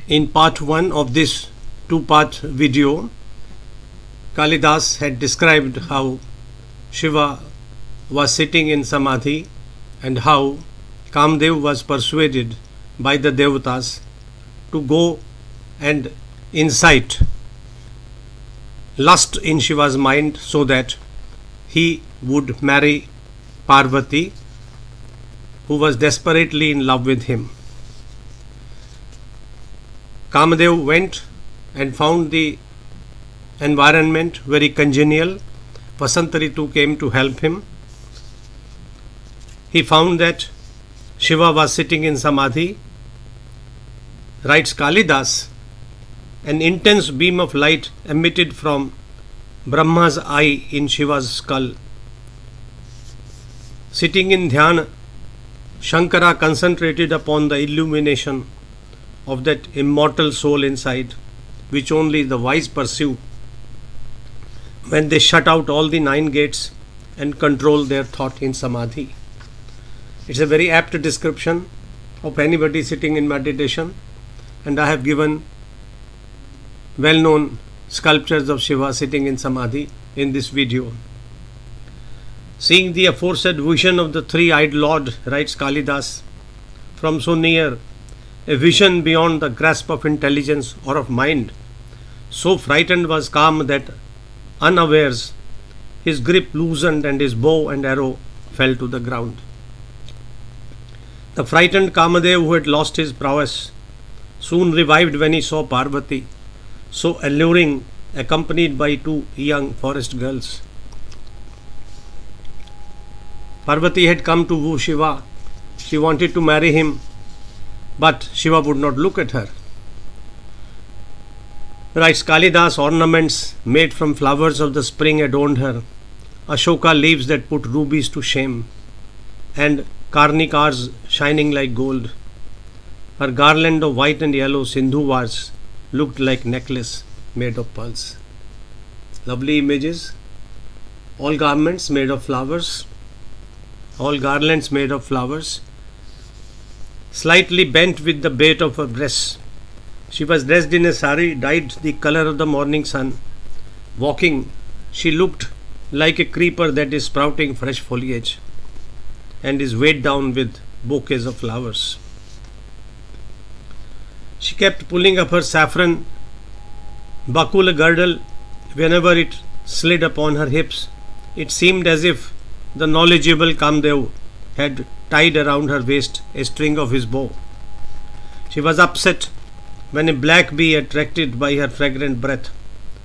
In part 1 of this two-part video, Kalidas had described how Shiva was sitting in Samadhi and how Kamdev was persuaded by the Devatas to go and incite lust in Shiva's mind so that he would marry Parvati, who was desperately in love with him. Kamadev went and found the environment very congenial. Vasant Ritu came to help him. He found that Shiva was sitting in Samadhi. Writes Kalidas, an intense beam of light emitted from Brahma's eye in Shiva's skull. Sitting in Dhyana, Shankara concentrated upon the illumination of that immortal soul inside, which only the wise pursue when they shut out all the 9 gates and control their thought in Samadhi. It's a very apt description of anybody sitting in meditation, and I have given well-known sculptures of Shiva sitting in Samadhi in this video. Seeing the aforesaid vision of the three-eyed Lord, writes Kalidas, from so near, a vision beyond the grasp of intelligence or of mind, so frightened was Kam that unawares his grip loosened and his bow and arrow fell to the ground. The frightened Kamadev, who had lost his prowess, soon revived when he saw Parvati, so alluring, accompanied by 2 young forest girls. Parvati had come to woo Shiva. She wanted to marry him, but Shiva would not look at her. Writes Kalidas, ornaments made from flowers of the spring adorned her, Ashoka leaves that put rubies to shame, and karnikars shining like gold. Her garland of white and yellow sindhuvars looked like necklace made of pearls. Lovely images. All garments made of flowers, all garlands made of flowers, slightly bent with the weight of her breasts. She was dressed in a sari dyed the color of the morning sun. Walking, she looked like a creeper that is sprouting fresh foliage and is weighed down with bouquets of flowers. She kept pulling up her saffron bakula girdle whenever it slid upon her hips. It seemed as if the knowledgeable Kamdev had tied around her waist a string of his bow. She was upset when a black bee, attracted by her fragrant breath,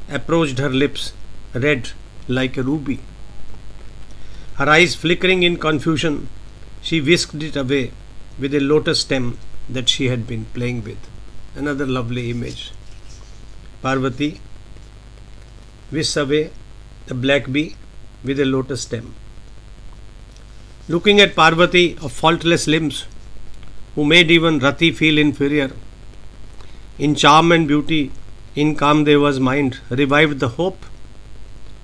approached her lips, red like a ruby. Her eyes flickering in confusion, she whisked it away with a lotus stem that she had been playing with. Another lovely image. Parvati whisks away a black bee with a lotus stem. Looking at Parvati of faultless limbs, who made even Rati feel inferior, in charm and beauty, in Kamdeva's mind revived the hope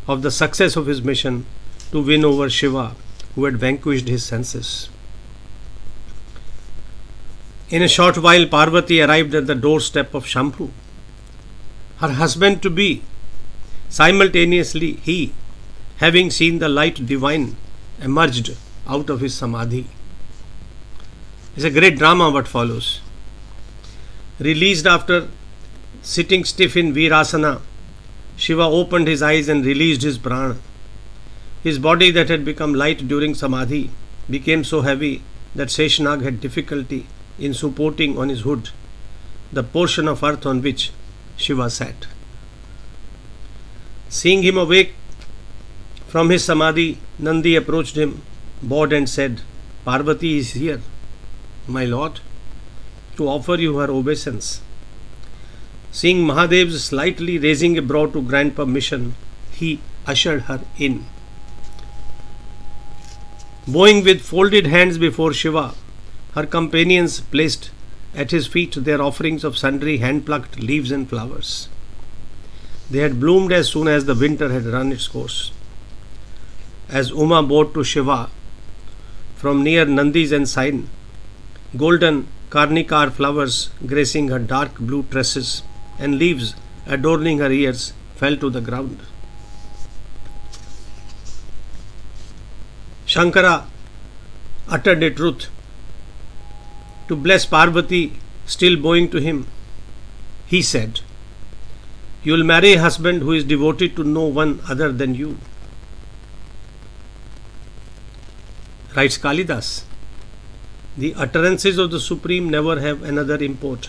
of the success of his mission to win over Shiva, who had vanquished his senses. In a short while, Parvati arrived at the doorstep of Shambhu. Her husband-to-be, simultaneously he, having seen the light divine, emerged out of his Samadhi. It's a great drama what follows. Released after sitting stiff in Virasana, Shiva opened his eyes and released his prana. His body that had become light during Samadhi became so heavy that Seshanag had difficulty in supporting on his hood the portion of earth on which Shiva sat. Seeing him awake from his Samadhi, Nandi approached him, bowed and said, Parvati is here, my lord, to offer you her obeisance. Seeing Mahadev slightly raising a brow to grant permission, he ushered her in. Bowing with folded hands before Shiva, her companions placed at his feet their offerings of sundry hand-plucked leaves and flowers. They had bloomed as soon as the winter had run its course. As Uma bowed to Shiva from near Nandi's ensign, golden carnicar flowers gracing her dark blue tresses and leaves adorning her ears fell to the ground. Shankara uttered a truth to bless Parvati, still bowing to him. He said, "You will marry a husband who is devoted to no one other than you." Writes Kalidas, the utterances of the Supreme never have another import.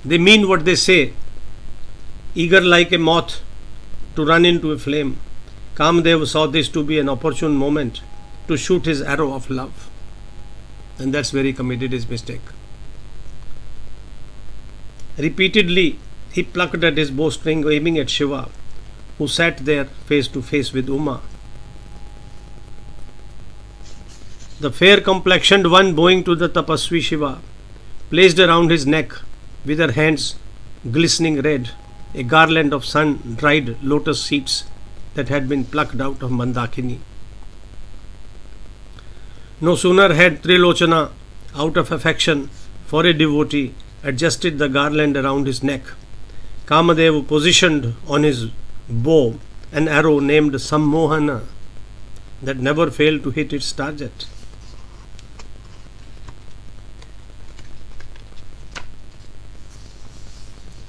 They mean what they say. Eager like a moth to run into a flame, Kamadeva saw this to be an opportune moment to shoot his arrow of love. And that's where he committed his mistake. Repeatedly, he plucked at his bowstring, aiming at Shiva, who sat there face to face with Uma. The fair-complexioned one, bowing to the tapasvi Shiva, placed around his neck, with her hands glistening red, a garland of sun-dried lotus seeds that had been plucked out of Mandakini. No sooner had Trilochana, out of affection for a devotee, adjusted the garland around his neck, Kamadeva positioned on his bow an arrow named Sammohana that never failed to hit its target.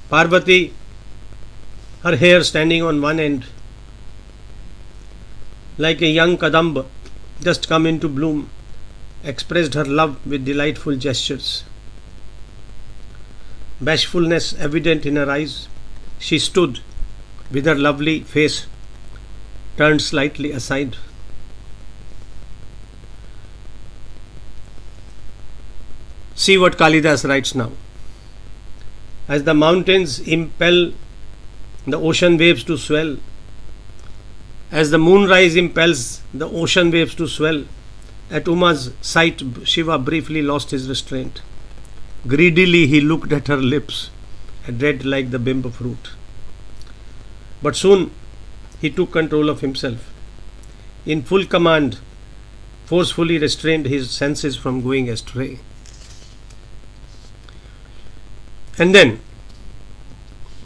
Parvati, her hair standing on one end, like a young kadamba just come into bloom, expressed her love with delightful gestures. Bashfulness evident in her eyes, she stood with her lovely face turned slightly aside. See what Kalidas writes now. As the mountains impel the ocean waves to swell, as the moonrise impels the ocean waves to swell, at Uma's sight Shiva briefly lost his restraint. Greedily he looked at her lips, red like the bimba fruit. But soon he took control of himself. In full command, forcefully restrained his senses from going astray. And then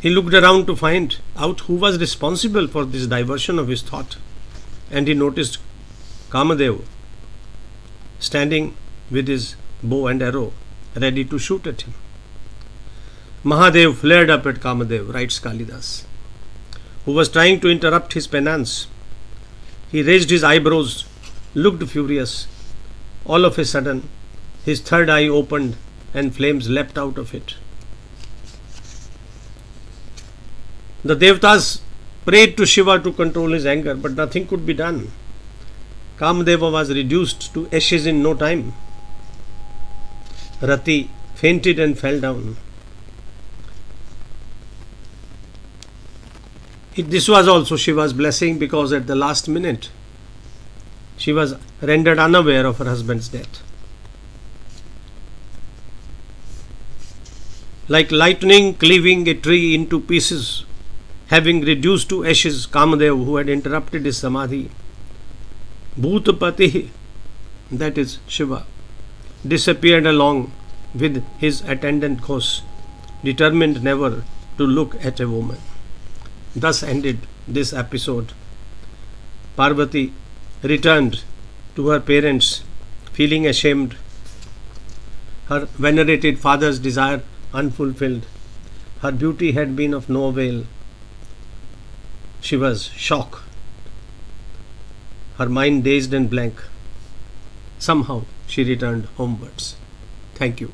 he looked around to find out who was responsible for this diversion of his thought. And he noticed Kamadeva standing with his bow and arrow, ready to shoot at him. Mahadev flared up at Kamadeva, writes Kalidas, who was trying to interrupt his penance. He raised his eyebrows, looked furious. All of a sudden, his third eye opened and flames leapt out of it. The Devatas prayed to Shiva to control his anger, but nothing could be done. Kamadeva was reduced to ashes in no time. Rati fainted and fell down. This was also Shiva's blessing, because at the last minute she was rendered unaware of her husband's death. Like lightning cleaving a tree into pieces, having reduced to ashes Kamadeva, who had interrupted his samadhi, Bhutapati, that is Shiva, disappeared along with his attendant Ghos, determined never to look at a woman. Thus ended this episode. Parvati returned to her parents, feeling ashamed, her venerated father's desire unfulfilled. Her beauty had been of no avail. She was shocked, her mind dazed and blank. Somehow she returned homewards. Thank you.